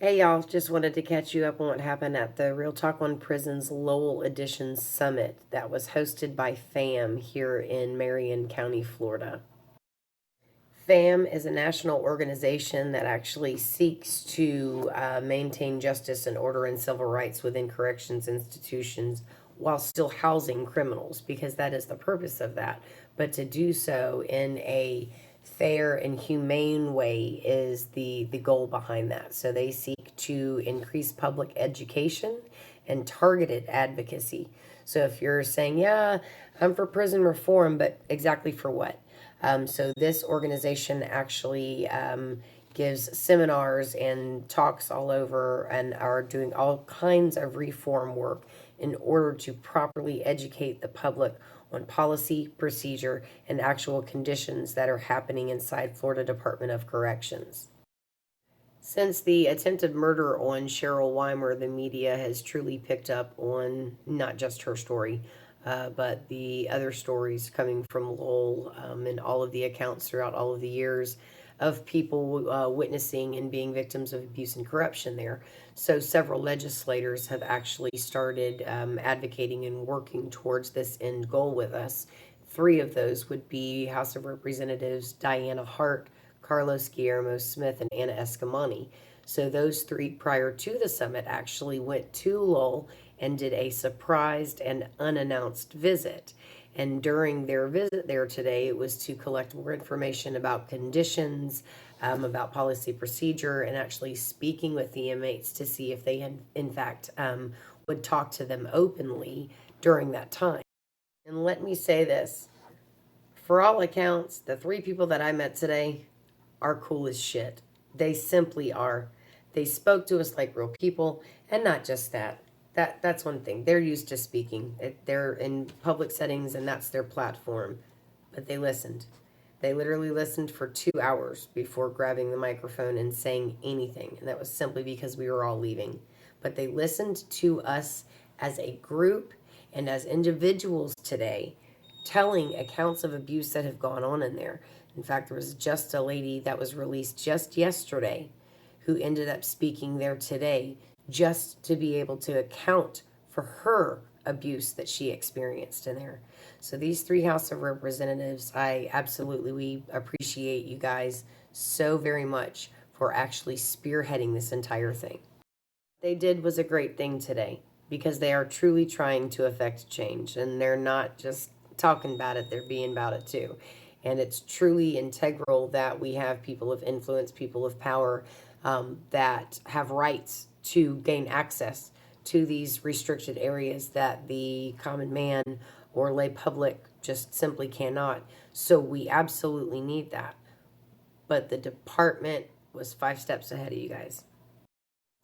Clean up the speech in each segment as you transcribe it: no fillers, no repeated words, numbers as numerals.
Hey y'all, just wanted to catch you up on what happened at the Real Talk on Prisons Lowell Edition Summit that was hosted by FAMM here in Marion County, Florida. FAMM is a national organization that actually seeks to maintain justice and order and civil rights within corrections institutions while still housing criminals, because that is the purpose of that. But to do so in a fair and humane way is the goal behind that. So they seek to increase public education and targeted advocacy. So if you're saying, yeah, I'm for prison reform, but exactly for what? So this organization actually gives seminars and talks all over and are doing all kinds of reform work in order to properly educate the public on policy, procedure, and actual conditions that are happening inside Florida Department of Corrections. Since the attempted murder on Cheryl Weimer, the media has truly picked up on not just her story, but the other stories coming from Lowell and all of the accounts throughout all of the years of people witnessing and being victims of abuse and corruption there. So several legislators have actually started advocating and working towards this end goal with us. Three of those would be House of Representatives Dianne Hart, Carlos Guillermo Smith, and Anna Eskamani. So those three prior to the summit actually went to Lowell and did a surprised and unannounced visit. And during their visit there today, it was to collect more information about conditions, about policy procedure, and actually speaking with the inmates to see if they had, in fact, would talk to them openly during that time. And let me say this, for all accounts, the three people that I met today are cool as shit. They simply are. They spoke to us like real people, and not just that. That's one thing. They're used to speaking. They're in public settings, and that's their platform. But they listened. They literally listened for 2 hours before grabbing the microphone and saying anything, and that was simply because we were all leaving. But they listened to us as a group and as individuals today, telling accounts of abuse that have gone on in there. In fact, there was just a lady that was released just yesterday who ended up speaking there today just to be able to account for her abuse that she experienced in there. So these three House of Representatives, we appreciate you guys so very much for actually spearheading this entire thing. What they did was a great thing today because they are truly trying to affect change, and they're not just talking about it, they're being about it too. And it's truly integral that we have people of influence, people of power, that have rights to gain access to these restricted areas that the common man or lay public just simply cannot. So we absolutely need that. But the department was 5 steps ahead of you guys.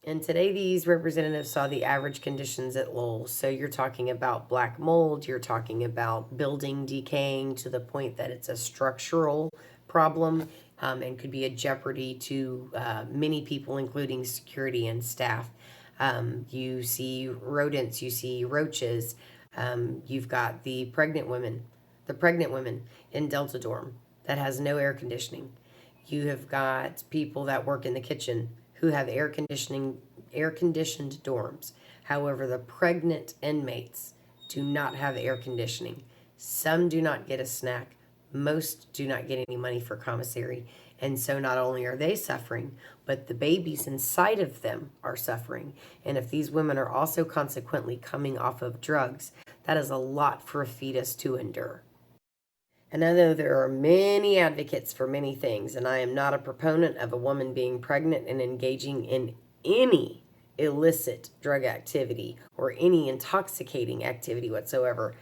And today, these representatives saw the average conditions at Lowell. So you're talking about black mold, you're talking about building decaying to the point that it's a structural problem, and could be a jeopardy to many people, including security and staff. You see rodents, you see roaches. You've got the pregnant women in Delta Dorm that has no air conditioning. You have got people that work in the kitchen who have air conditioned dorms. However, the pregnant inmates do not have air conditioning. Some do not get a snack. Most do not get any money for commissary. And so not only are they suffering, but the babies inside of them are suffering. And if these women are also consequently coming off of drugs, that is a lot for a fetus to endure. And I know there are many advocates for many things, and I am not a proponent of a woman being pregnant and engaging in any illicit drug activity or any intoxicating activity whatsoever.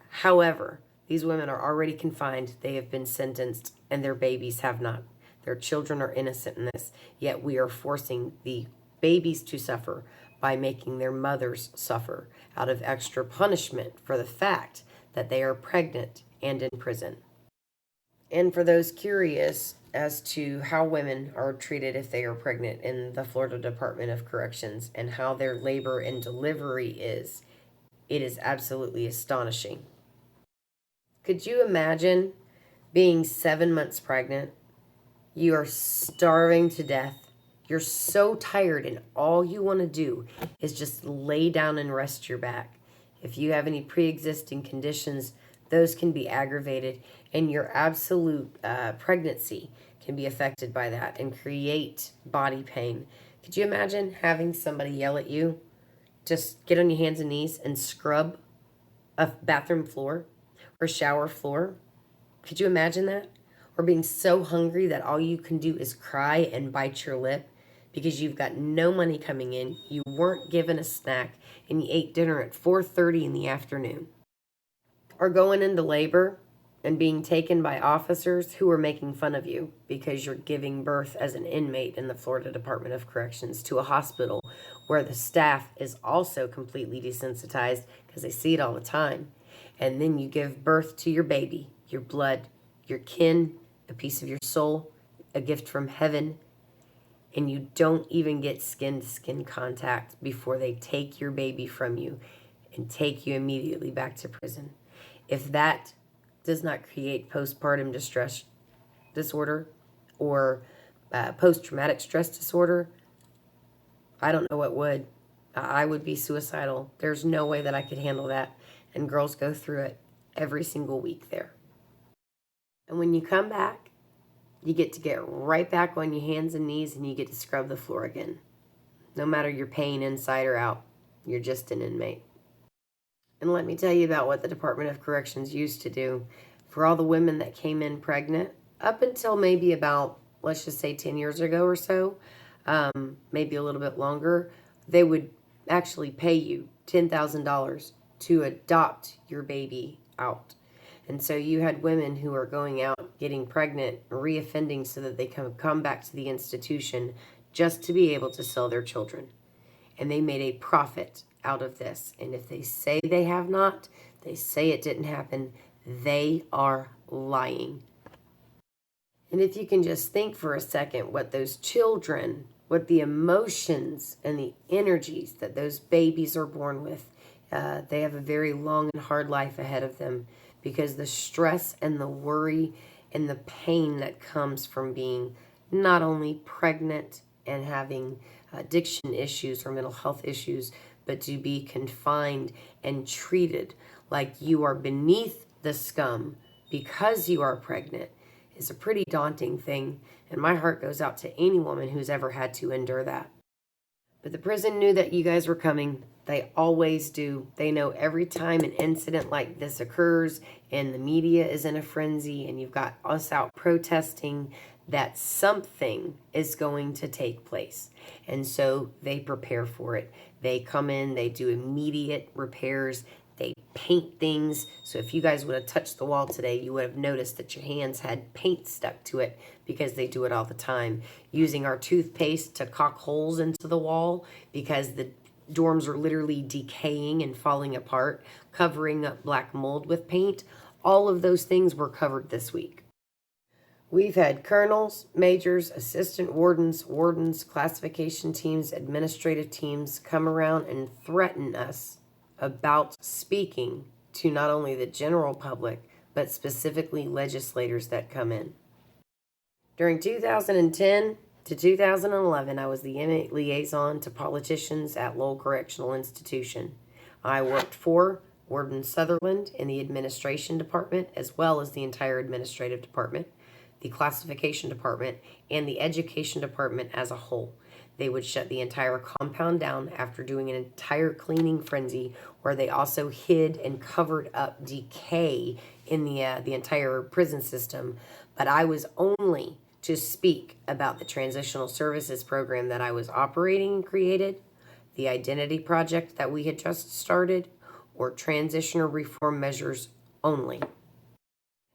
However, these women are already confined, they have been sentenced, and their babies have not. Their children are innocent in this, yet we are forcing the babies to suffer by making their mothers suffer out of extra punishment for the fact that they are pregnant and in prison. And for those curious as to how women are treated if they are pregnant in the Florida Department of Corrections and how their labor and delivery is, it is absolutely astonishing. Could you imagine being 7 months pregnant? You are starving to death. You're so tired and all you want to do is just lay down and rest your back. If you have any pre-existing conditions, those can be aggravated, and your absolute pregnancy can be affected by that and create body pain. Could you imagine having somebody yell at you, just get on your hands and knees and scrub a bathroom floor or shower floor? Could you imagine that? Or being so hungry that all you can do is cry and bite your lip because you've got no money coming in, you weren't given a snack, and you ate dinner at 4:30 in the afternoon. Or going into labor and being taken by officers who are making fun of you because you're giving birth as an inmate in the Florida Department of Corrections to a hospital where the staff is also completely desensitized because they see it all the time. And then you give birth to your baby, your blood, your kin, a piece of your soul, a gift from heaven, and you don't even get skin-to-skin contact before they take your baby from you and take you immediately back to prison. If that does not create postpartum distress disorder or post-traumatic stress disorder, I don't know what would. I would be suicidal. There's no way that I could handle that. And girls go through it every single week there. And when you come back, you get right back on your hands and knees and you get to scrub the floor again. No matter your pain inside or out, you're just an inmate. And let me tell you about what the Department of Corrections used to do for all the women that came in pregnant up until maybe about, let's just say 10 years ago or so, maybe a little bit longer. They would actually pay you $10,000 to adopt your baby out. And so you had women who are going out, getting pregnant, reoffending so that they can come back to the institution just to be able to sell their children. And they made a profit out of this. And if they say they have not, they say it didn't happen, they are lying. And if you can just think for a second what those children, what the emotions and the energies that those babies are born with, they have a very long and hard life ahead of them, because the stress and the worry and the pain that comes from being not only pregnant and having addiction issues or mental health issues, but to be confined and treated like you are beneath the scum because you are pregnant is a pretty daunting thing. And my heart goes out to any woman who's ever had to endure that. But the prison knew that you guys were coming. They always do. They know every time an incident like this occurs and the media is in a frenzy and you've got us out protesting, that something is going to take place. And so they prepare for it. They come in, they do immediate repairs, they paint things. So if you guys would have touched the wall today, you would have noticed that your hands had paint stuck to it, because they do it all the time. Using our toothpaste to caulk holes into the wall because the dorms are literally decaying and falling apart, covering up black mold with paint. All of those things were covered this week. We've had colonels, majors, assistant wardens, classification teams, administrative teams come around and threaten us about speaking to not only the general public, but specifically legislators that come in. During 2010 to 2011, I was the inmate liaison to politicians at Lowell Correctional Institution. I worked for Warden Sutherland in the administration department, as well as the entire administrative department, the classification department, and the education department as a whole. They would shut the entire compound down after doing an entire cleaning frenzy where they also hid and covered up decay in the entire prison system. But I was only to speak about the transitional services program that I was operating and created, the identity project that we had just started, or transitional reform measures only.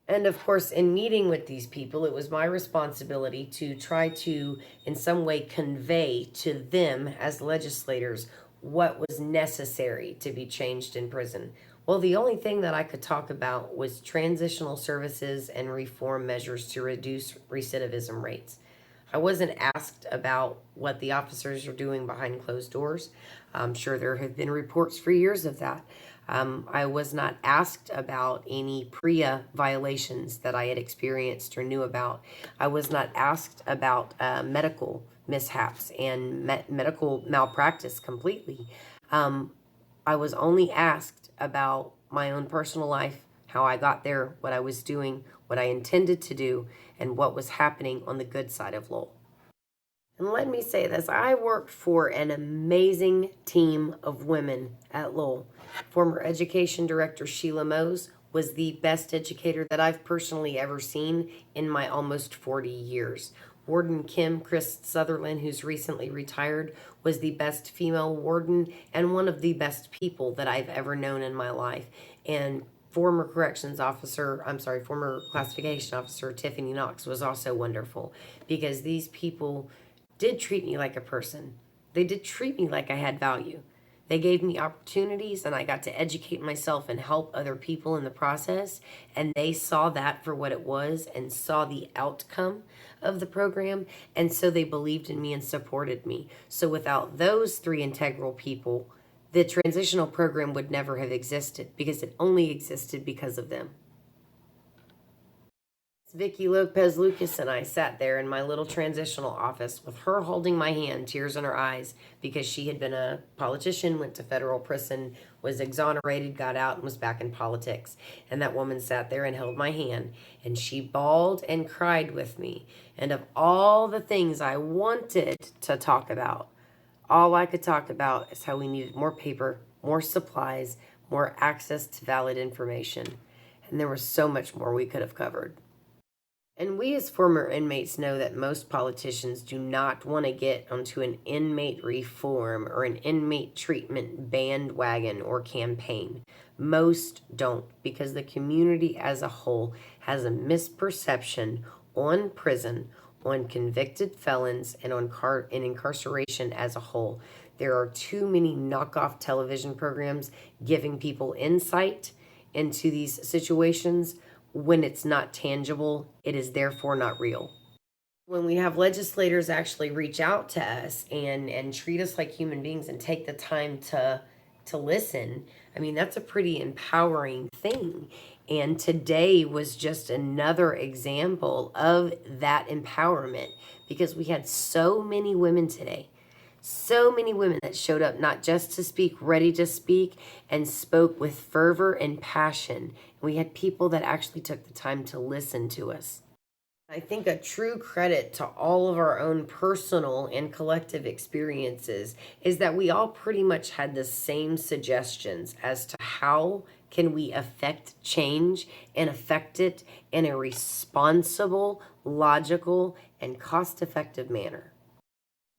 And of course, in meeting with these people, it was my responsibility to try to, in some way, convey to them as legislators what was necessary to be changed in prison. Well, the only thing that I could talk about was transitional services and reform measures to reduce recidivism rates. I wasn't asked about what the officers are doing behind closed doors. I'm sure there have been reports for years of that. I was not asked about any PREA violations that I had experienced or knew about. I was not asked about medical mishaps and medical malpractice completely. I was only asked about my own personal life, how I got there, what I was doing, what I intended to do, and what was happening on the good side of Lowell. And let me say this, I worked for an amazing team of women at Lowell. Former Education Director Sheila Mose was the best educator that I've personally ever seen in my almost 40 years. Warden Chris Sutherland, who's recently retired, was the best female warden and one of the best people that I've ever known in my life. And former classification officer Tiffany Knox was also wonderful, because these people did treat me like a person. They did treat me like I had value. They gave me opportunities, and I got to educate myself and help other people in the process. And they saw that for what it was and saw the outcome of the program. And so they believed in me and supported me. So without those three integral people, the transitional program would never have existed, because it only existed because of them. Vicky Lopez Lucas and I sat there in my little transitional office with her holding my hand, tears in her eyes, because she had been a politician, went to federal prison, was exonerated, got out, and was back in politics. And that woman sat there and held my hand, and she bawled and cried with me. And of all the things I wanted to talk about, all I could talk about is how we needed more paper, more supplies, more access to valid information. And there was so much more we could have covered. And we as former inmates know that most politicians do not want to get onto an inmate reform or an inmate treatment bandwagon or campaign. Most don't, because the community as a whole has a misperception on prison, on convicted felons, and on incarceration as a whole. There are too many knockoff television programs giving people insight into these situations. When it's not tangible, it is therefore not real. When we have legislators actually reach out to us and treat us like human beings and take the time to listen, I mean, that's a pretty empowering thing. And today was just another example of that empowerment, because we had so many women today. So many women that showed up not just to speak, ready to speak, and spoke with fervor and passion. We had people that actually took the time to listen to us. I think a true credit to all of our own personal and collective experiences is that we all pretty much had the same suggestions as to how can we affect change and affect it in a responsible, logical, and cost-effective manner.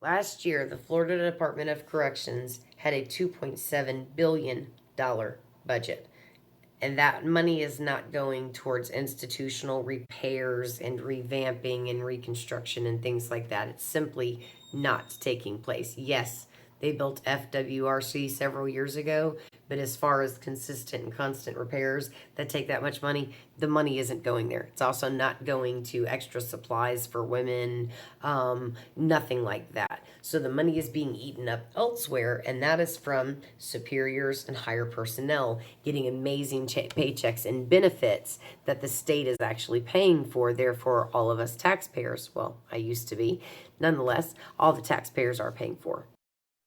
Last year, the Florida Department of Corrections had a $2.7 billion budget. And that money is not going towards institutional repairs and revamping and reconstruction and things like that. It's simply not taking place. Yes, they built FWRC several years ago, but as far as consistent and constant repairs that take that much money, the money isn't going there. It's also not going to extra supplies for women, nothing like that. So the money is being eaten up elsewhere, and that is from superiors and higher personnel getting amazing paychecks and benefits that the state is actually paying for. Therefore, all of us taxpayers, well, I used to be, nonetheless, all the taxpayers are paying for.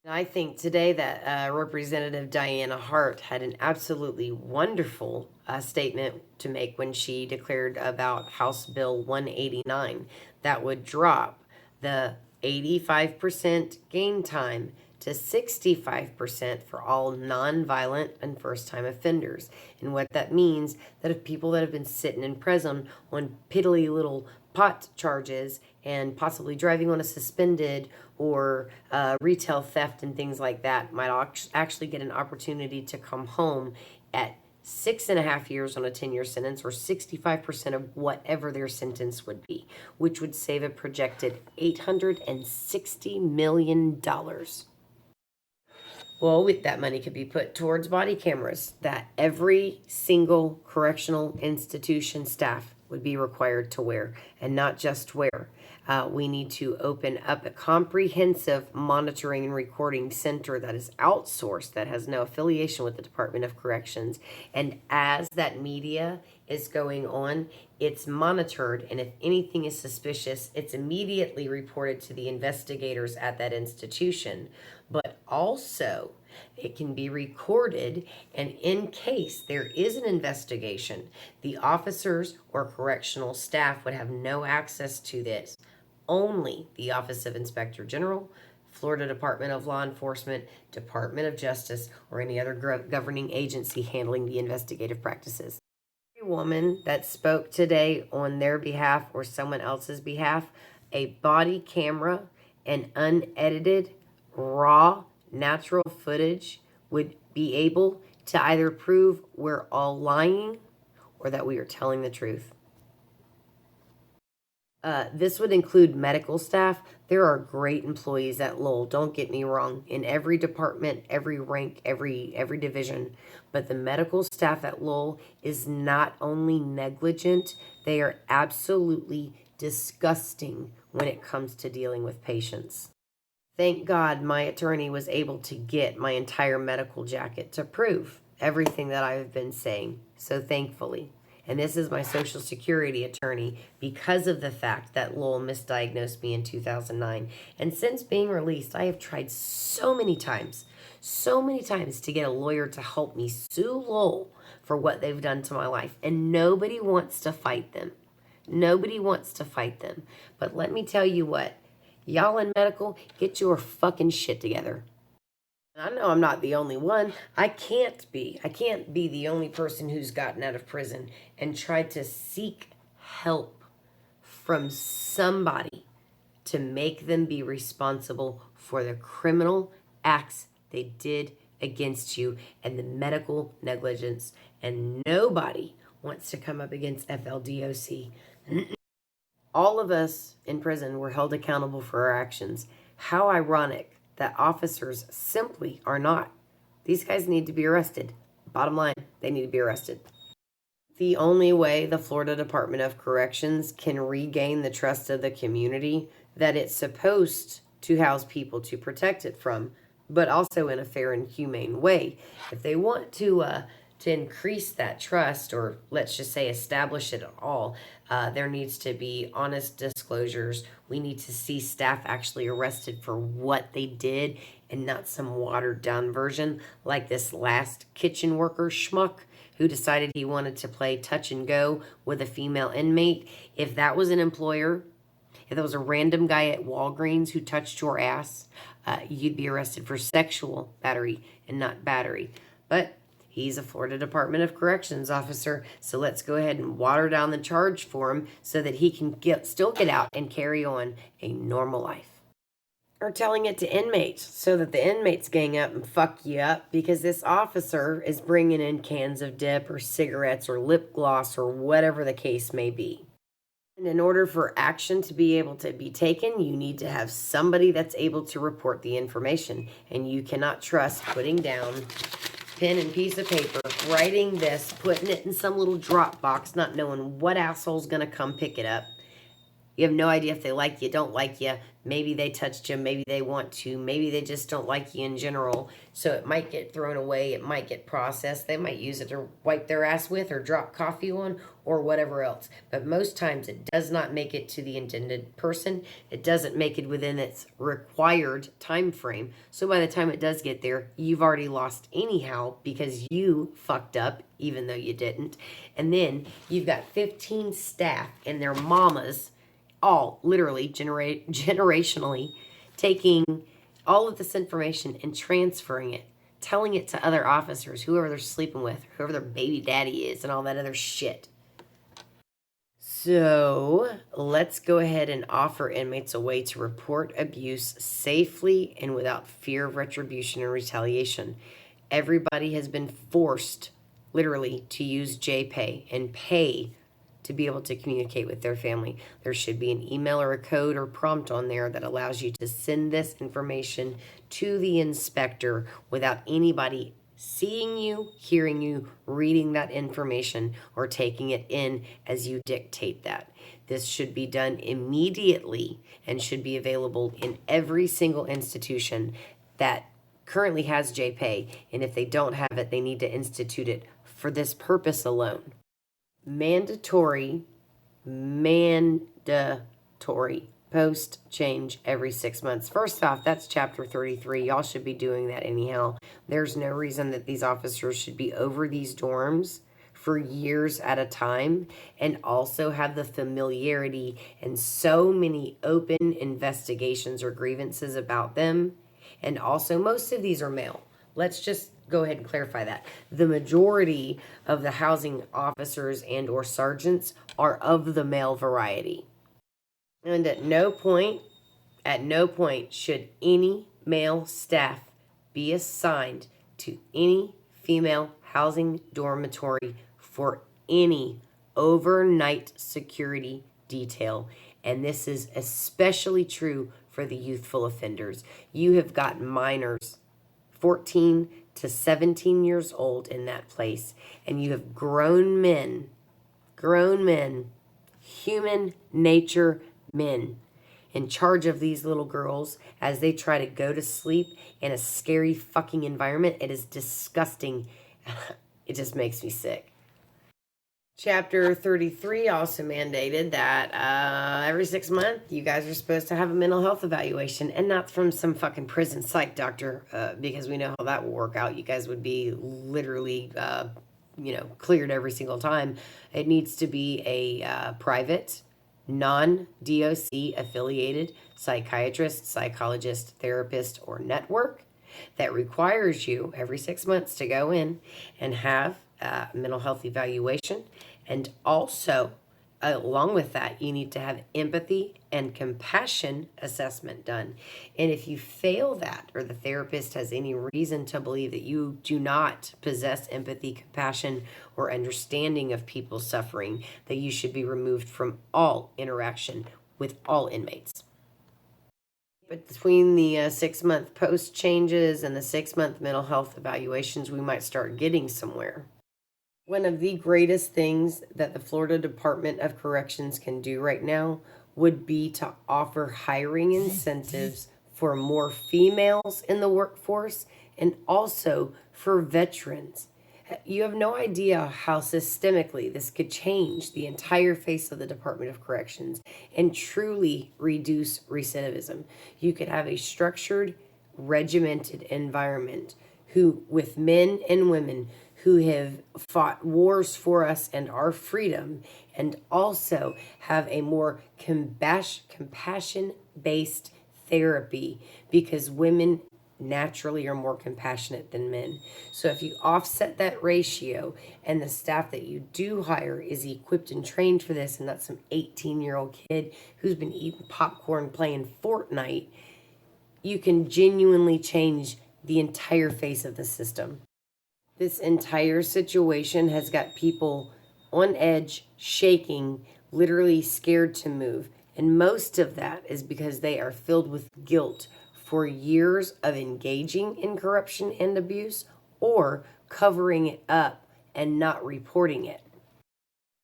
I think today that Representative Dianne Hart had an absolutely wonderful statement to make when she declared about House Bill 189 that would drop the 85% gain time to 65% for all nonviolent and first-time offenders. And what that means, that if people that have been sitting in prison on piddly little pot charges and possibly driving on a suspended or retail theft and things like that might actually get an opportunity to come home at 6.5 years on a 10-year sentence, or 65% of whatever their sentence would be, which would save a projected $860 million. Well, that money could be put towards body cameras that every single correctional institution staff would be required to wear, and not just wear. We need to open up a comprehensive monitoring and recording center that is outsourced, that has no affiliation with the Department of Corrections. And as that media is going on, it's monitored, and if anything is suspicious, it's immediately reported to the investigators at that institution. But also, it can be recorded, and in case there is an investigation, the officers or correctional staff would have no access to this. Only the Office of Inspector General, Florida Department of Law Enforcement, Department of Justice, or any other governing agency handling the investigative practices. Every woman that spoke today on their behalf or someone else's behalf, a body camera and unedited, raw, natural footage would be able to either prove we're all lying or that we are telling the truth. This would include medical staff. There are great employees at Lowell, don't get me wrong, in every department, every rank, every division. But the medical staff at Lowell is not only negligent, they are absolutely disgusting when it comes to dealing with patients. Thank God my attorney was able to get my entire medical jacket to prove everything that I've been saying. So thankfully. And this is my Social Security attorney because of the fact that Lowell misdiagnosed me in 2009. And since being released, I have tried so many times to get a lawyer to help me sue Lowell for what they've done to my life. And nobody wants to fight them. Nobody wants to fight them. But let me tell you what. Y'all in medical, get your fucking shit together. I know I'm not the only one. I can't be the only person who's gotten out of prison and tried to seek help from somebody to make them be responsible for the criminal acts they did against you and the medical negligence. And nobody wants to come up against FLDOC. All of us in prison were held accountable for our actions. How ironic that officers simply are not. These guys need to be arrested. Bottom line, they need to be arrested. The only way the Florida Department of Corrections can regain the trust of the community that it's supposed to house people to protect it from, but also in a fair and humane way. If they want to increase that trust, or let's just say establish it at all, there needs to be honest disclosures. We need to see staff actually arrested for what they did and not some watered down version like this last kitchen worker schmuck who decided he wanted to play touch and go with a female inmate. If that was an employer, if there was a random guy at Walgreens who touched your ass, you'd be arrested for sexual battery and not battery. But he's a Florida Department of Corrections officer, so let's go ahead and water down the charge for him so that he can still get out and carry on a normal life. Or telling it to inmates so that the inmates gang up and fuck you up because this officer is bringing in cans of dip or cigarettes or lip gloss or whatever the case may be. And in order for action to be able to be taken, you need to have somebody that's able to report the information. And you cannot trust putting down pen and piece of paper, writing this, putting it in some little drop box, not knowing what asshole's gonna come pick it up. You have no idea if they like you, don't like you. Maybe they touched you, maybe they want to, maybe they just don't like you in general. So it might get thrown away, it might get processed. They might use it to wipe their ass with or drop coffee on or whatever else. But most times it does not make it to the intended person. It doesn't make it within its required time frame. So by the time it does get there, you've already lost anyhow because you fucked up, even though you didn't. And then you've got 15 staff and their mamas all literally generationally taking all of this information and transferring it, telling it to other officers, whoever they're sleeping with, whoever their baby daddy is, and all that other shit. So let's go ahead and offer inmates a way to report abuse safely and without fear of retribution or retaliation. Everybody has been forced, literally, to use JPay and pay to be able to communicate with their family. There should be an email or a code or prompt on there that allows you to send this information to the inspector without anybody seeing you, hearing you, reading that information, or taking it in as you dictate that. This should be done immediately and should be available in every single institution that currently has JPay. And if they don't have it, they need to institute it for this purpose alone. Mandatory post change every 6 months. First off, that's chapter 33. Y'all should be doing that anyhow. There's no reason that these officers should be over these dorms for years at a time and also have the familiarity and so many open investigations or grievances about them. And also, most of these are male. Let's just go ahead and clarify that. The majority of the housing officers and or sergeants are of the male variety. And at no point should any male staff be assigned to any female housing dormitory for any overnight security detail. And this is especially true for the youthful offenders. You have got minors 14 to 17 years old in that place, and you have grown men, human nature men, in charge of these little girls as they try to go to sleep in a scary fucking environment. It is disgusting. It just makes me sick. Chapter 33 also mandated that every 6 months you guys are supposed to have a mental health evaluation, and not from some fucking prison psych doctor, because we know how that will work out. You guys would be literally, cleared every single time. It needs to be a private, non-DOC affiliated psychiatrist, psychologist, therapist, or network that requires you every 6 months to go in and have a mental health evaluation. And also, along with that, you need to have empathy and compassion assessment done. And if you fail that, or the therapist has any reason to believe that you do not possess empathy, compassion, or understanding of people's suffering, that you should be removed from all interaction with all inmates. But between the 6 month post changes and the 6 month mental health evaluations, we might start getting somewhere. One of the greatest things that the Florida Department of Corrections can do right now would be to offer hiring incentives for more females in the workforce and also for veterans. You have no idea how systemically this could change the entire face of the Department of Corrections and truly reduce recidivism. You could have a structured, regimented environment with men and women who have fought wars for us and our freedom, and also have a more compassion-based therapy, because women naturally are more compassionate than men. So if you offset that ratio and the staff that you do hire is equipped and trained for this, and that's some 18-year-old kid who's been eating popcorn playing Fortnite, you can genuinely change the entire face of the system. This entire situation has got people on edge, shaking, literally scared to move. And most of that is because they are filled with guilt for years of engaging in corruption and abuse, or covering it up and not reporting it.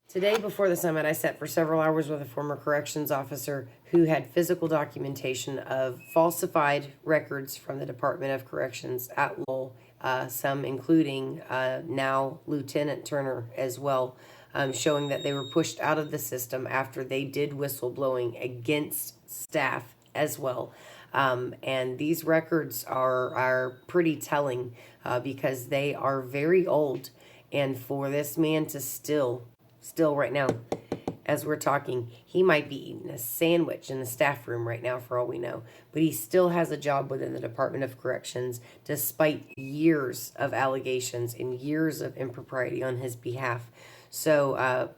Today, before the summit, I sat for several hours with a former corrections officer who had physical documentation of falsified records from the Department of Corrections at Lowell, some including now Lieutenant Turner as well, showing that they were pushed out of the system after they did whistleblowing against staff as well. And these records are pretty telling, because they are very old. And for this man to still right now, as we're talking, he might be eating a sandwich in the staff room right now for all we know. But he still has a job within the Department of Corrections, despite years of allegations and years of impropriety on his behalf. So,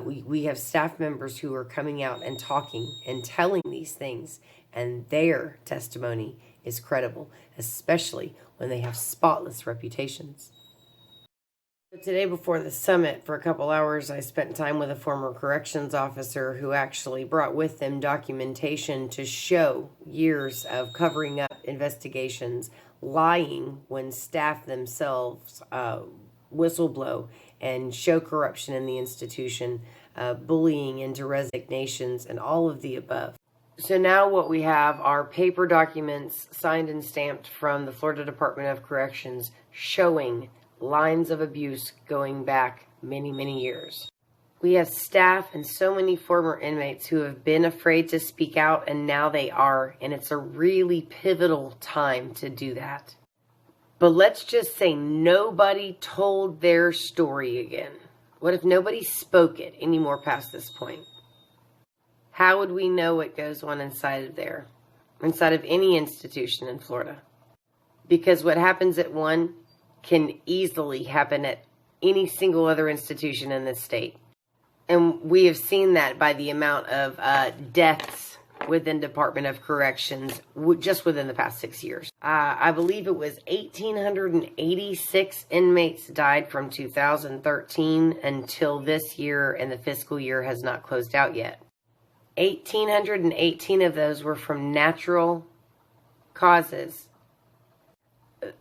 we have staff members who are coming out and talking and telling these things, and their testimony is credible, especially when they have spotless reputations. Today before the summit, for a couple hours, I spent time with a former corrections officer who actually brought with them documentation to show years of covering up investigations, lying when staff themselves whistleblow and show corruption in the institution, bullying into resignations, and all of the above. So now what we have are paper documents signed and stamped from the Florida Department of Corrections showing lines of abuse going back many, many years. We have staff and so many former inmates who have been afraid to speak out, and now they are, and it's a really pivotal time to do that. But let's just say nobody told their story again. What if nobody spoke it anymore past this point? How would we know what goes on inside of there, inside of any institution in Florida? Because what happens at one can easily happen at any single other institution in this state. And we have seen that by the amount of deaths within Department of Corrections just within the past 6 years. I believe it was 1,886 inmates died from 2013 until this year, and the fiscal year has not closed out yet. 1,818 of those were from natural causes.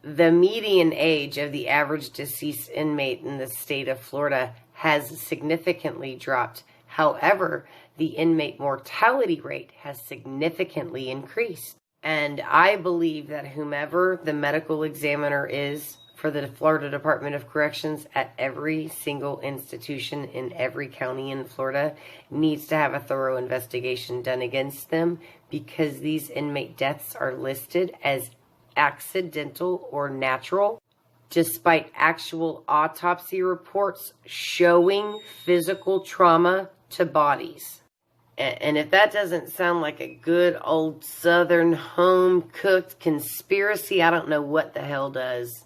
The median age of the average deceased inmate in the state of Florida has significantly dropped. However, the inmate mortality rate has significantly increased. And I believe that whomever the medical examiner is for the Florida Department of Corrections at every single institution in every county in Florida needs to have a thorough investigation done against them, because these inmate deaths are listed as accidental or natural, despite actual autopsy reports showing physical trauma to bodies. And if that doesn't sound like a good old Southern home-cooked conspiracy, I don't know what the hell does.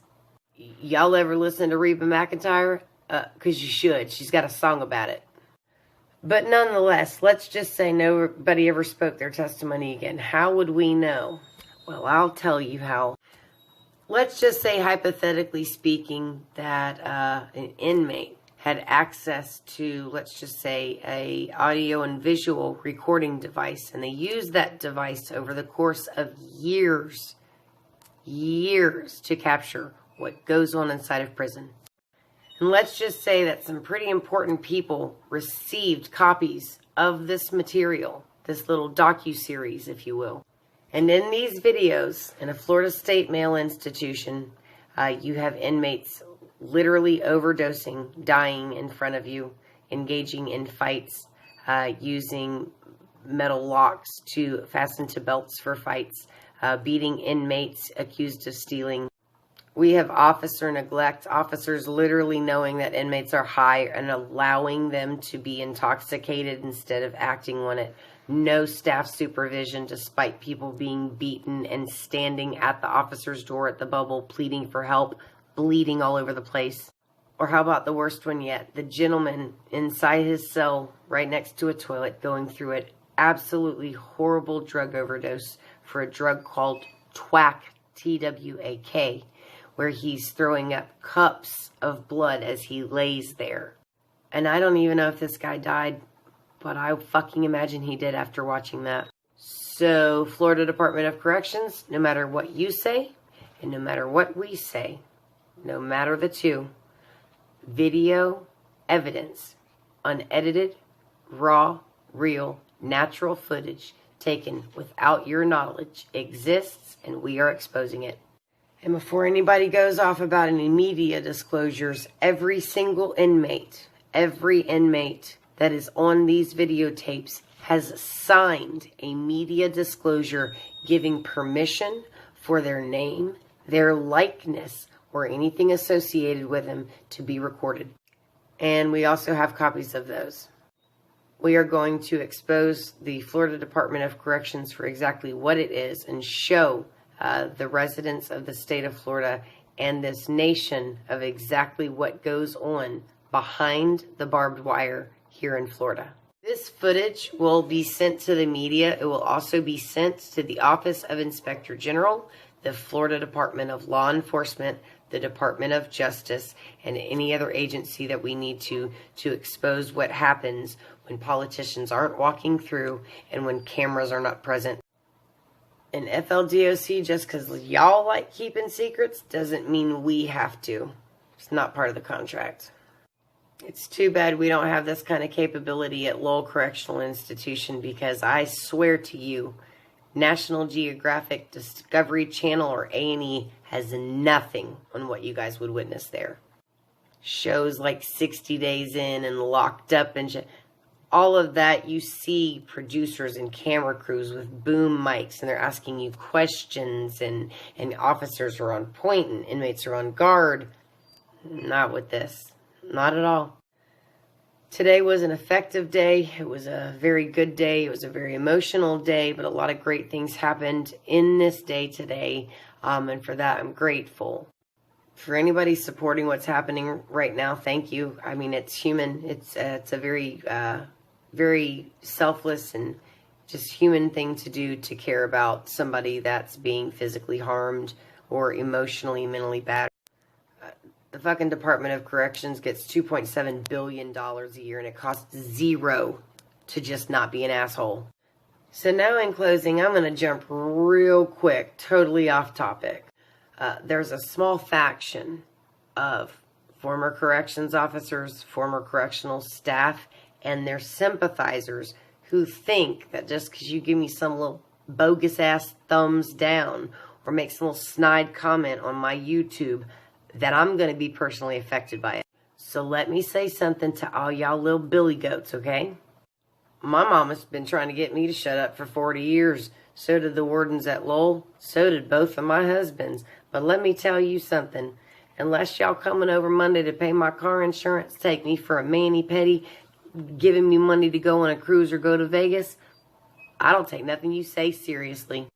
Y'all ever listen to Reba McEntire? Because you should. She's got a song about it. But nonetheless, let's just say nobody ever spoke their testimony again. How would we know? Well, I'll tell you how. Let's just say, hypothetically speaking, that an inmate had access to, let's just say, a audio and visual recording device, and they used that device over the course of years to capture what goes on inside of prison. And let's just say that some pretty important people received copies of this material, this little docu-series, if you will. And in these videos, in a Florida State male institution, you have inmates literally overdosing, dying in front of you, engaging in fights, using metal locks to fasten to belts for fights, beating inmates accused of stealing. We have officer neglect, officers literally knowing that inmates are high and allowing them to be intoxicated instead of acting on it. No staff supervision, despite people being beaten and standing at the officer's door at the bubble, pleading for help, bleeding all over the place. Or how about the worst one yet? The gentleman inside his cell, right next to a toilet, going through it. Absolutely horrible drug overdose for a drug called TWAK, T-W-A-K, where he's throwing up cups of blood as he lays there. And I don't even know if this guy died, but I fucking imagine he did after watching that. So, Florida Department of Corrections, no matter what you say, and no matter what we say, no matter the two, video evidence, unedited, raw, real, natural footage taken without your knowledge exists, and we are exposing it. And before anybody goes off about any media disclosures, every single inmate, that is on these videotapes has signed a media disclosure giving permission for their name, their likeness, or anything associated with them to be recorded. And we also have copies of those. We are going to expose the Florida Department of Corrections for exactly what it is and show the residents of the state of Florida and this nation of exactly what goes on behind the barbed wire here in Florida. This footage will be sent to the media. It will also be sent to the Office of Inspector General, the Florida Department of Law Enforcement, the Department of Justice, and any other agency that we need to expose what happens when politicians aren't walking through and when cameras are not present. And FLDOC, just because y'all like keeping secrets, doesn't mean we have to. It's not part of the contract. It's too bad we don't have this kind of capability at Lowell Correctional Institution, because I swear to you, National Geographic, Discovery Channel, or A&E has nothing on what you guys would witness there. Shows like 60 Days In and Locked Up and all of that, you see producers and camera crews with boom mics, and they're asking you questions, and officers are on point and inmates are on guard. Not with this. Not at all. Today was an effective day. It was a very good day. It was a very emotional day, but a lot of great things happened in this day today, and for that I'm grateful. For anybody supporting what's happening right now, thank you. I mean, it's human. It's a very, very selfless and just human thing to do, to care about somebody that's being physically harmed or emotionally, mentally battered. The fucking Department of Corrections gets $2.7 billion a year, and it costs $0 to just not be an asshole. So now in closing, I'm going to jump real quick, totally off topic. There's a small faction of former corrections officers, former correctional staff, and their sympathizers who think that just because you give me some little bogus-ass thumbs down or make some little snide comment on my YouTube, that I'm going to be personally affected by it. So let me say something to all y'all little billy goats, okay? My mama's been trying to get me to shut up for 40 years. So did the wardens at Lowell. So did both of my husbands. But let me tell you something. Unless y'all coming over Monday to pay my car insurance, take me for a mani-pedi, giving me money to go on a cruise or go to Vegas, I don't take nothing you say seriously.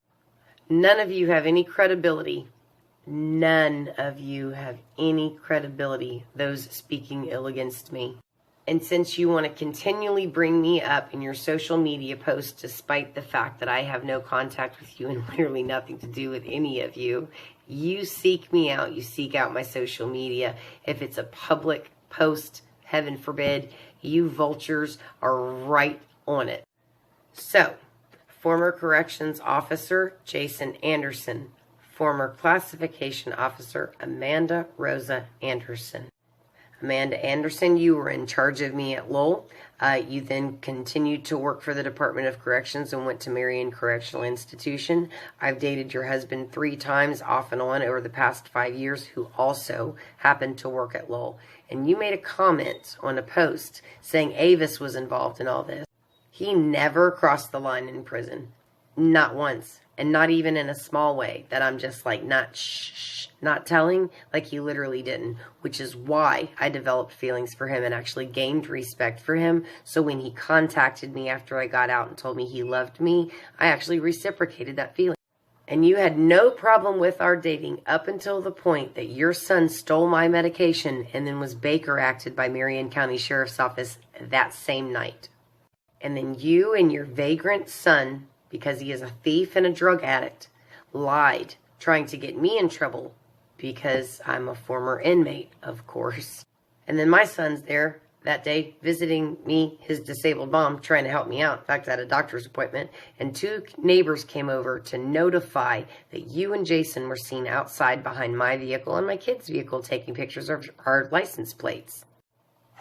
None of you have any credibility. None of you have any credibility, those speaking ill against me. And since you want to continually bring me up in your social media posts, despite the fact that I have no contact with you and literally nothing to do with any of you, you seek me out, you seek out my social media. If it's a public post, heaven forbid, you vultures are right on it. So, former corrections officer Jason Anderson, former classification officer Amanda Rosa Anderson. Amanda Anderson, you were in charge of me at Lowell. You then continued to work for the Department of Corrections and went to Marion Correctional Institution. I've dated your husband 3 times off and on over the past 5 years, who also happened to work at Lowell. And you made a comment on a post saying Avis was involved in all this. He never crossed the line in prison. Not once. And not even in a small way that I'm just like not telling, like he literally didn't, which is why I developed feelings for him and actually gained respect for him. So when he contacted me after I got out and told me he loved me, I actually reciprocated that feeling. And you had no problem with our dating up until the point that your son stole my medication and then was Baker acted by Marion County Sheriff's Office that same night. And then you and your vagrant son, because he is a thief and a drug addict, lied, trying to get me in trouble because I'm a former inmate, of course. And then my son's there that day visiting me, his disabled mom, trying to help me out. In fact, I had a doctor's appointment, and 2 neighbors came over to notify that you and Jason were seen outside behind my vehicle and my kid's vehicle taking pictures of our license plates.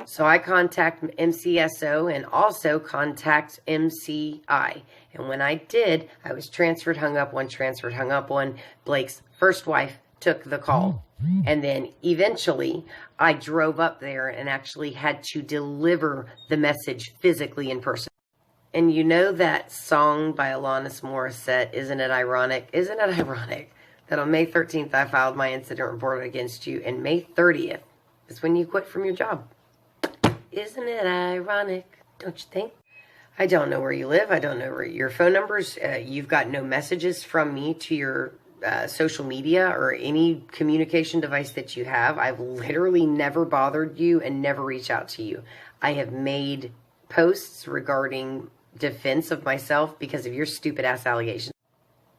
So I contact MCSO and also contact MCI. And when I did, I was transferred, hung up one. Blake's first wife took the call. And then eventually I drove up there and actually had to deliver the message physically in person. And you know that song by Alanis Morissette, Isn't It Ironic? Isn't it ironic that on May 13th I filed my incident report against you, and May 30th is when you quit from your job? Isn't it ironic, don't you think? I don't know where you live. I don't know where your phone numbers. You've got no messages from me to your social media or any communication device that you have. I've literally never bothered you and never reached out to you. I have made posts regarding defense of myself because of your stupid ass allegations.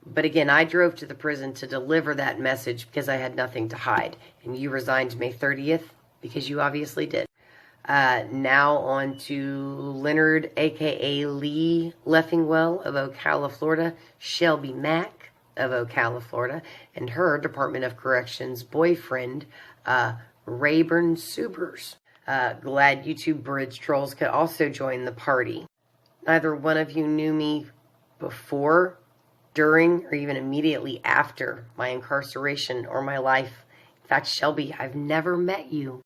But again, I drove to the prison to deliver that message because I had nothing to hide. And you resigned May 30th because you obviously did. Now on to Leonard, a.k.a. Lee Leffingwell of Ocala, Florida, Shelby Mack of Ocala, Florida, and her Department of Corrections boyfriend, Rayburn Subers. Glad YouTube bridge trolls could also join the party. Neither one of you knew me before, during, or even immediately after my incarceration or my life. In fact, Shelby, I've never met you.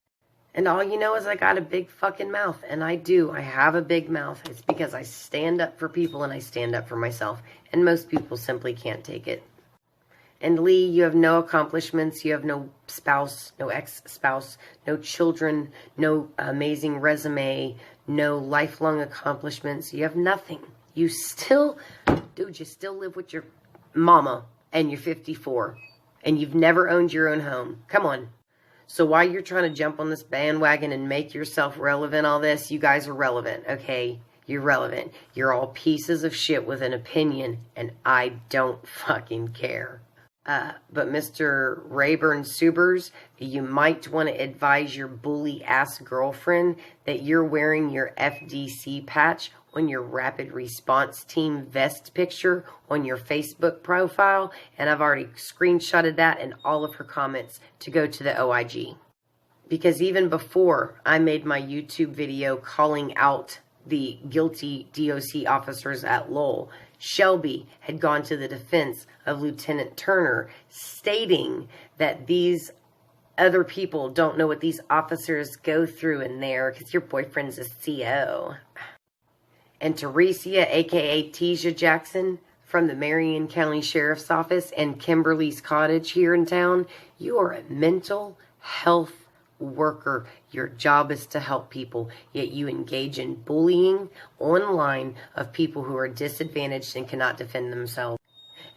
And all you know is I got a big fucking mouth. And I do. I have a big mouth. It's because I stand up for people and I stand up for myself. And most people simply can't take it. And Lee, you have no accomplishments. You have no spouse, no ex-spouse, no children, no amazing resume, no lifelong accomplishments. You have nothing. You still, dude, you still live with your mama and you're 54. And you've never owned your own home. Come on. So while you're trying to jump on this bandwagon and make yourself relevant, all this, you guys are relevant, okay? You're relevant. You're all pieces of shit with an opinion, and I don't fucking care. But Mr. Rayburn Subers, you might want to advise your bully-ass girlfriend that you're wearing your FDC patch on your Rapid Response Team vest picture on your Facebook profile, and I've already screenshotted that and all of her comments to go to the OIG. Because even before I made my YouTube video calling out the guilty DOC officers at Lowell, Shelby had gone to the defense of Lieutenant Turner, stating that these other people don't know what these officers go through in there because your boyfriend's a CO. And Teresia, a.k.a. Tisha Jackson, from the Marion County Sheriff's Office and Kimberly's Cottage here in town, you are a mental health worker. Your job is to help people, yet you engage in bullying online of people who are disadvantaged and cannot defend themselves.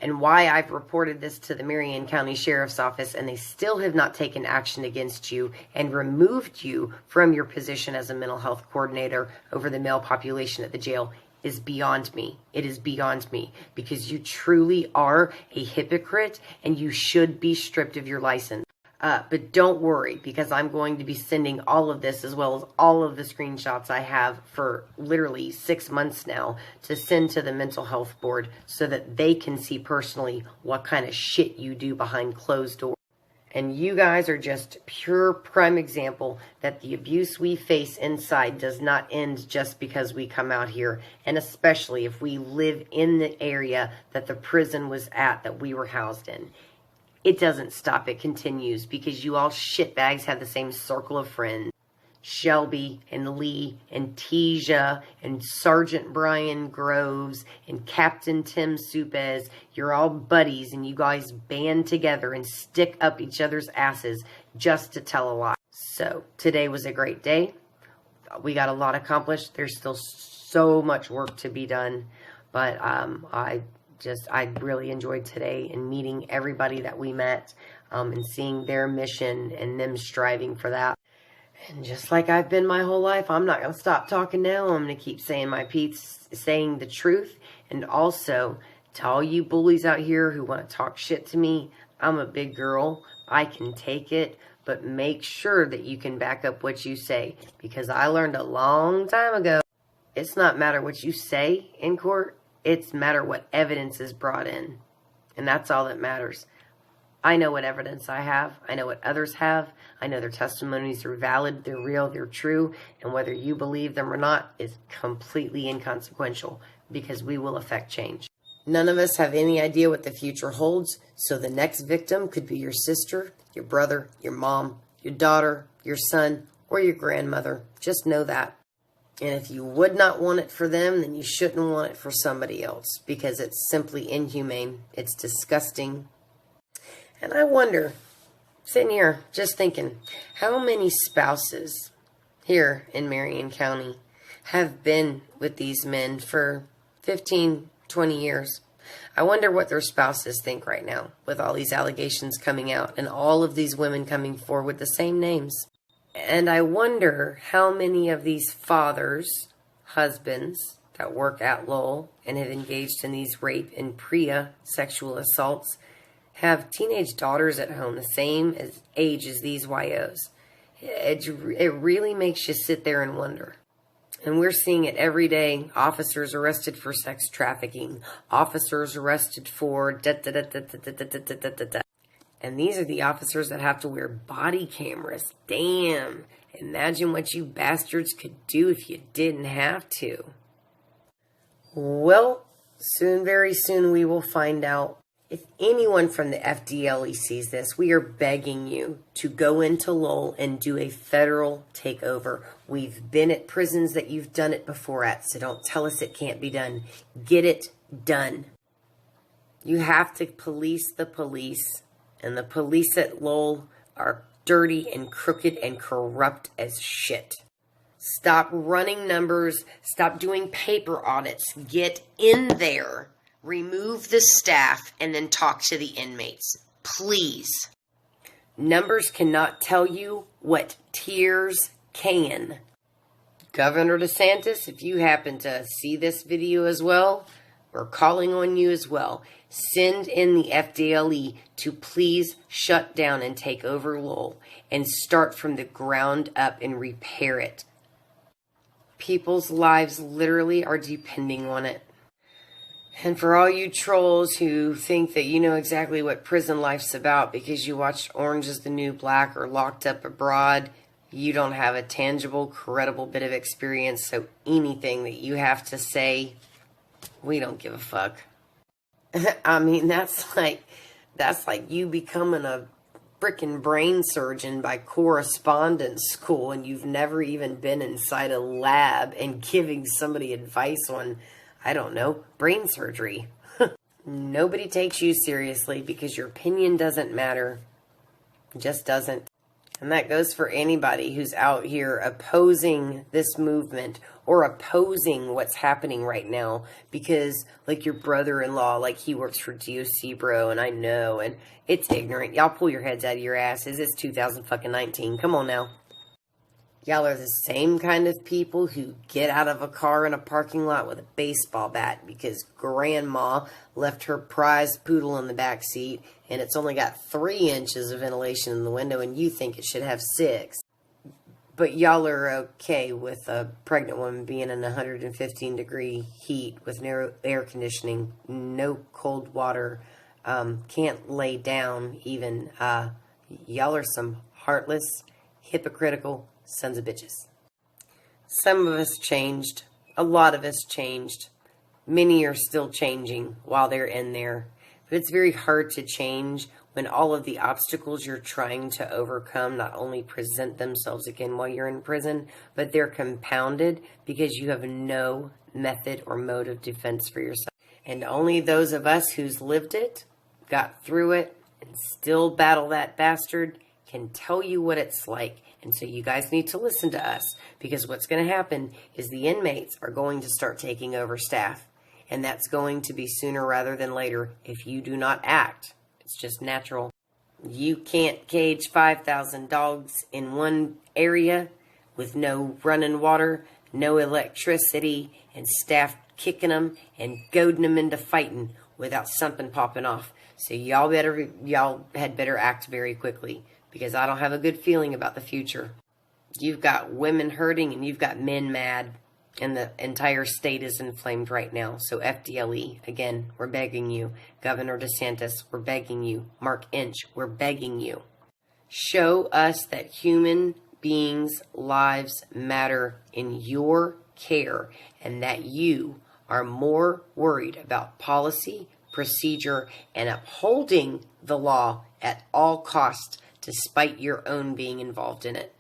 And why I've reported this to the Marion County Sheriff's Office and they still have not taken action against you and removed you from your position as a mental health coordinator over the male population at the jail is beyond me. It is beyond me because you truly are a hypocrite and you should be stripped of your license. But don't worry, because I'm going to be sending all of this as well as all of the screenshots I have for literally 6 months now to send to the mental health board so that they can see personally what kind of shit you do behind closed doors. And you guys are just pure prime example that the abuse we face inside does not end just because we come out here. And especially if we live in the area that the prison was at that we were housed in. It doesn't stop, it continues, because you all shitbags have the same circle of friends. Shelby and Lee and Tisha and Sergeant Brian Groves and Captain Tim Supez, you're all buddies and you guys band together and stick up each other's asses just to tell a lie. So, today was a great day. We got a lot accomplished. There's still so much work to be done, but I really enjoyed today and meeting everybody that we met and seeing their mission and them striving for that. And just like I've been my whole life, I'm not going to stop talking now. I'm going to keep saying my piece, saying the truth. And also, to all you bullies out here who want to talk shit to me, I'm a big girl. I can take it. But make sure that you can back up what you say. Because I learned a long time ago, it's not matter what you say in court. It's matter what evidence is brought in. And that's all that matters. I know what evidence I have. I know what others have. I know their testimonies are valid, they're real, they're true. And whether you believe them or not is completely inconsequential because we will affect change. None of us have any idea what the future holds. So the next victim could be your sister, your brother, your mom, your daughter, your son, or your grandmother. Just know that. And if you would not want it for them, then you shouldn't want it for somebody else because it's simply inhumane. It's disgusting. And I wonder, sitting here just thinking, how many spouses here in Marion County have been with these men for 15, 20 years? I wonder what their spouses think right now with all these allegations coming out and all of these women coming forward with the same names. And I wonder how many of these fathers, husbands that work at Lowell and have engaged in these rape and PREA sexual assaults have teenage daughters at home the same age as these YOs. It really makes you sit there and wonder. And we're seeing it every day. Officers arrested for sex trafficking. Officers arrested for da-da-da-da-da-da-da-da-da-da. And these are the officers that have to wear body cameras. Damn. Imagine what you bastards could do if you didn't have to. Well, very soon we will find out. If anyone from the FDLE sees this, we are begging you to go into Lowell and do a federal takeover. We've been at prisons that you've done it before at, so don't tell us it can't be done. Get it done. You have to police the police, and the police at Lowell are dirty and crooked and corrupt as shit. Stop running numbers. Stop doing paper audits. Get in there. Remove the staff and then talk to the inmates. Please. Numbers cannot tell you what tears can. Governor DeSantis, if you happen to see this video as well, we're calling on you as well. Send in the FDLE to please shut down and take over Lowell and start from the ground up and repair it. People's lives literally are depending on it. And for all you trolls who think that you know exactly what prison life's about because you watched Orange is the New Black or Locked Up Abroad, you don't have a tangible, credible bit of experience, so anything that you have to say, we don't give a fuck. I mean, that's like you becoming a frickin' brain surgeon by correspondence school and you've never even been inside a lab and giving somebody advice on, I don't know, brain surgery. Nobody takes you seriously because your opinion doesn't matter. It just doesn't. And that goes for anybody who's out here opposing this movement or opposing what's happening right now because, like, your brother-in-law, like, he works for DOC, bro, and I know, and it's ignorant. Y'all pull your heads out of your asses. It's 2019. Come on now. Y'all are the same kind of people who get out of a car in a parking lot with a baseball bat because grandma left her prize poodle in the back seat and it's only got 3 inches of ventilation in the window and you think it should have 6. But y'all are okay with a pregnant woman being in 115-degree heat with no air conditioning, no cold water, can't lay down even. Y'all are some heartless, hypocritical sons of bitches. Some of us changed. A lot of us changed. Many are still changing while they're in there. But it's very hard to change when all of the obstacles you're trying to overcome not only present themselves again while you're in prison, but they're compounded because you have no method or mode of defense for yourself. And only those of us who's lived it, got through it, and still battle that bastard can tell you what it's like. And so you guys need to listen to us because what's going to happen is the inmates are going to start taking over staff. And that's going to be sooner rather than later if you do not act. It's just natural. You can't cage 5,000 dogs in one area with no running water, no electricity, and staff kicking them and goading them into fighting without something popping off. So y'all had better act very quickly. Because I don't have a good feeling about the future. You've got women hurting and you've got men mad. And the entire state is inflamed right now. So FDLE, again, we're begging you. Governor DeSantis, we're begging you. Mark Inch, we're begging you. Show us that human beings' lives matter in your care. And that you are more worried about policy, procedure, and upholding the law at all costs despite your own being involved in it.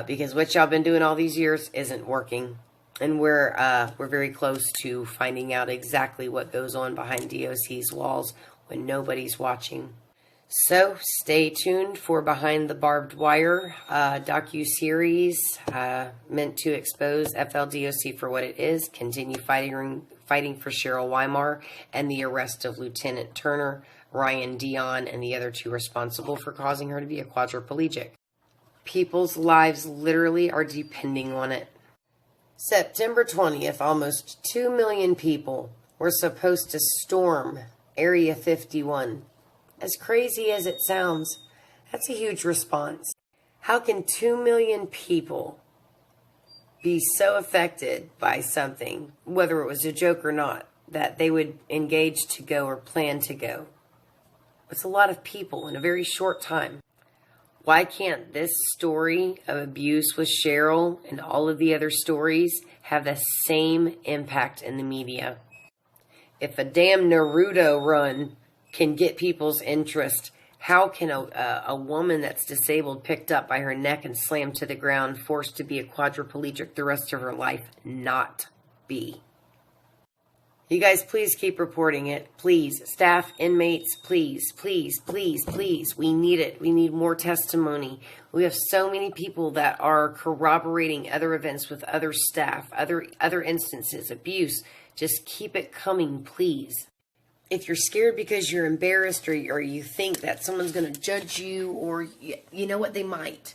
Because what y'all been doing all these years isn't working. And we're very close to finding out exactly what goes on behind DOC's walls when nobody's watching. So stay tuned for Behind the Barbed Wire docu-series meant to expose FLDOC for what it is, continue fighting for Cheryl Weimar, and the arrest of Lieutenant Turner, Ryan Dianne, and the other 2 responsible for causing her to be a quadriplegic. People's lives literally are depending on it. September 20th, almost 2 million people were supposed to storm Area 51. As crazy as it sounds, that's a huge response. How can 2 million people be so affected by something, whether it was a joke or not, that they would engage to go or plan to go? It's a lot of people in a very short time. Why can't this story of abuse with Cheryl and all of the other stories have the same impact in the media? If a damn Naruto run can get people's interest, how can a woman that's disabled, picked up by her neck and slammed to the ground, forced to be a quadriplegic the rest of her life, not be? You guys, please keep reporting it. Please. Staff, inmates, please, please, please, please. We need it. We need more testimony. We have so many people that are corroborating other events with other staff, other instances, abuse. Just keep it coming, please. If you're scared because you're embarrassed or you think that someone's going to judge you, or you know what, they might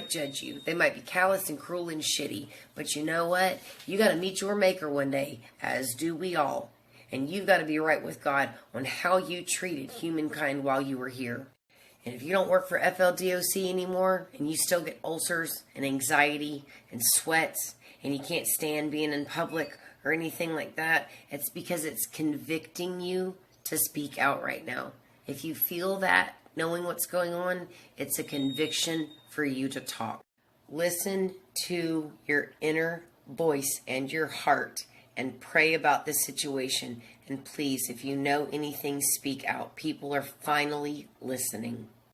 judge you. They might be callous and cruel and shitty. But you know what? You got to meet your maker one day, as do we all. And you've got to be right with God on how you treated humankind while you were here. And if you don't work for FLDOC anymore, and you still get ulcers and anxiety and sweats, and you can't stand being in public or anything like that, it's because it's convicting you to speak out right now. If you feel that, knowing what's going on, it's a conviction for you to talk. Listen to your inner voice and your heart and pray about this situation. And please, if you know anything, speak out. People are finally listening.